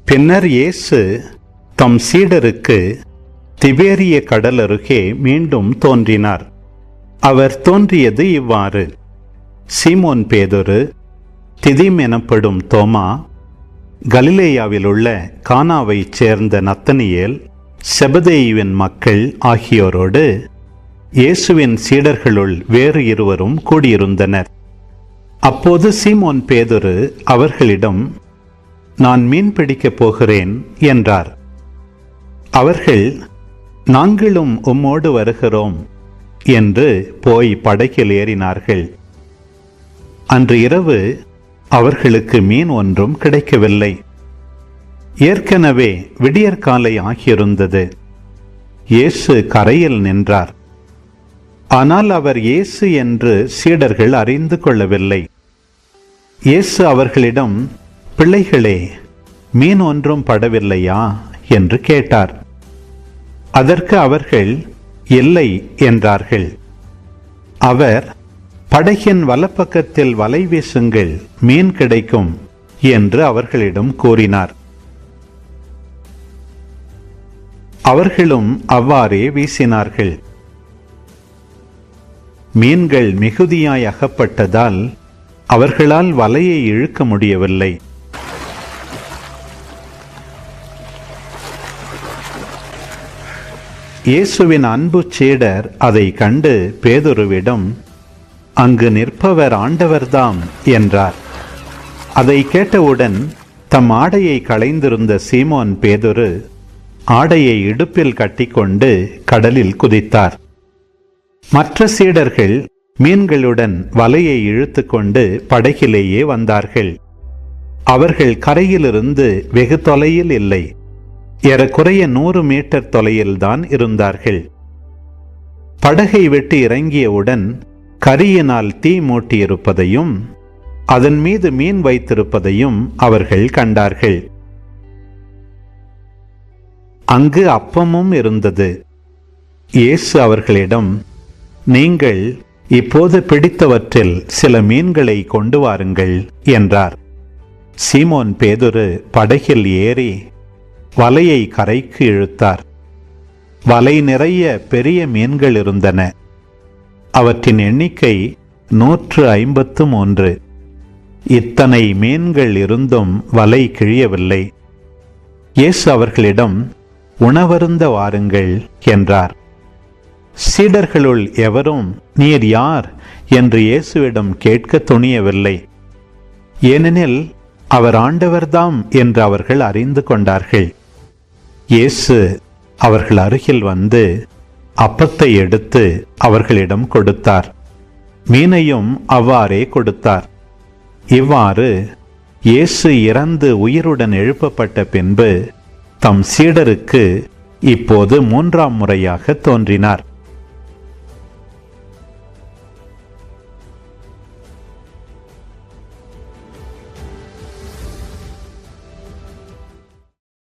பின்னர் இயேசு தம் சீடருக்கு திபேரிய கடல் அருகே மீண்டும் தோன்றினார். அவர் தோன்றியது இவ்வாறு: சீமோன் பேதுரு, திதிம் எனப்படும் தோமா, கலிலேயாவில் உள்ள கானாவைச் சேர்ந்த நத்தனியேல், செபதேயுவின் மக்கள் ஆகியோரோடு இயேசுவின் சீடர்களுள் வேறு இருவரும் கூடியிருந்தனர். அப்போது சீமோன் பேதுரு அவர்களிடம், நான் மீன் பிடிக்கப் போகிறேன் என்றார். அவர்கள், நாங்களும் உம்மோடு வருகிறோம் என்று போய் படகில் ஏறினார்கள். அன்று இரவு அவர்களுக்கு மீன் ஒன்றும் கிடைக்கவில்லை. ஏற்கனவே விடியற்காலை ஆகியிருந்தது. இயேசு கரையில் நின்றார். ஆனால் அவர் இயேசு என்று சீடர்கள் அறிந்து கொள்ளவில்லை. இயேசு அவர்களிடம், பிள்ளைகளே, மீன் ஒன்றும் படவில்லையா என்று கேட்டார். அதற்கு அவர்கள், இல்லை என்றார்கள். அவர், படகின் வலப்பக்கத்தில் வலை வீசுங்கள், மீன் கிடைக்கும் என்று அவர்களிடம் கூறினார். அவர்களும் அவ்வாறே வீசினார்கள். மீன்கள் மிகுதியாய் அகப்பட்டதால் அவர்களால் வலையை இழுக்க முடியவில்லை. இயேசுவின் அன்பு சீடர் அதை கண்டு பேதுருவிடம், அங்கு நிற்பவர் ஆண்டவர்தாம் என்றார். அதை கேட்டவுடன் தம் ஆடையை களைந்திருந்த சீமோன் பேதுரு ஆடையை இடுப்பில் கட்டிக்கொண்டு கடலில் குதித்தார். மற்ற சீடர்கள் மீன்களுடன் வலையை இழுத்து கொண்டு படகிலேயே வந்தார்கள். அவர்கள் கரையிலிருந்து வெகு தொலையில் இல்லை, ஏறக்குறைய 100 மீட்டர் தொலையில்தான் இருந்தார்கள். படகை விட்டு இறங்கியவுடன் கரியினால் தீ மூட்டியிருப்பதையும் அதன் மீது மீன் வைத்திருப்பதையும் அவர்கள் கண்டார்கள். அங்கு அப்பமும் இருந்தது. இயேசு அவர்களிடம், நீங்கள் இப்போது பிடித்தவற்றில் சில மீன்களை கொண்டு வாருங்கள் என்றார். சீமோன் பேதுரு படகில் ஏறி வலையை கரைக்கு இழுத்தார். வலை நிறைய பெரிய மீன்கள் இருந்தன. அவற்றின் எண்ணிக்கை 153. இத்தனை மீன்கள் இருந்தும் வலை கிழியவில்லை. இயேசு அவர்களிடம், உணவருந்த வாருங்கள் என்றார். சீடர்களுள் எவரும், நீர் யார் என்று இயேசுவிடம் கேட்க துணியவில்லை. ஏனெனில் அவர் ஆண்டவர்தாம் என்று அவர்கள் அறிந்து கொண்டார்கள். இயேசு அவர்கள் அருகில் வந்து அப்பத்தை எடுத்து அவர்களிடம் கொடுத்தார். மீனையும் அவ்வாறே கொடுத்தார். இவ்வாறு இயேசு இறந்து உயிருடன் எழுப்பப்பட்ட பின்பு தம் சீடருக்கு இப்போது 3ஆம் முறையாக தோன்றினார்.